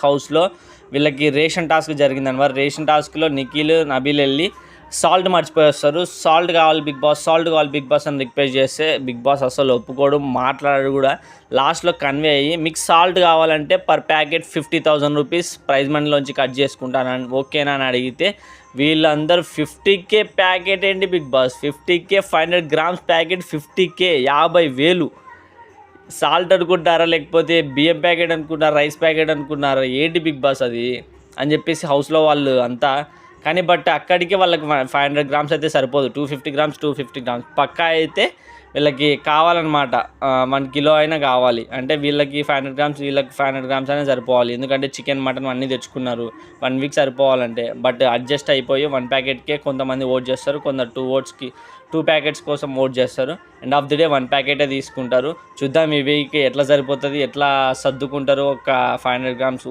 హౌస్లో వీళ్ళకి ration task జరిగిందనమాట. రేషన్ టాస్క్లో నిఖిల్ నబీల్ వెళ్ళి సాల్ట్ మర్చిపోయి వస్తారు. సాల్ట్ కావాలి బిగ్ బాస్ అని రిక్వెస్ట్ చేస్తే బిగ్ బాస్ అసలు ఒప్పుకోడు, మాట్లాడు కూడా. లాస్ట్లో కన్వే అయ్యి మీకు సాల్ట్ కావాలంటే పర్ ప్యాకెట్ 50,000 రూపీస్ ప్రైజ్ మనీలోంచి కట్ చేసుకుంటానని ఓకేనా అని అడిగితే వీళ్ళందరూ 50K ప్యాకెట్ ఏంటి big boss, 50K 500 grams packet 50K 50,000 salt అనుకుంటారా, లేకపోతే బియ్యం ప్యాకెట్ అనుకుంటారా, రైస్ ప్యాకెట్ అనుకున్నారా, ఏంటి బిగ్ బాస్ అది అని చెప్పేసి హౌస్లో వాళ్ళు అంతా. కానీ బట్ అక్కడికి వాళ్ళకి 500 గ్రామ్స్ అయితే సరిపోదు, 250 గ్రామ్స్ పక్కా అయితే వీళ్ళకి కావాలన్నమాట. 1 కిలో అయినా కావాలి అంటే వీళ్ళకి 500 గ్రామ్స్ వీళ్ళకి 500 గ్రామ్స్ అయినా సరిపోవాలి. ఎందుకంటే చికెన్ మటన్ అన్నీ తెచ్చుకున్నారు 1 వీక్ సరిపోవాలంటే. బట్ అడ్జస్ట్ అయిపోయి 1 ప్యాకెట్కే కొంతమంది ఓట్ చేస్తారు, కొందరు 2 ప్యాకెట్స్ కోసం ఓట్ చేస్తారు. ఎండ్ ఆఫ్ ది డే 1 ప్యాకెటే తీసుకుంటారు. చూద్దాం ఈ వీక్ ఎట్లా సరిపోతుంది, ఎట్లా సర్దుకుంటారు ఒక 500 గ్రామ్స్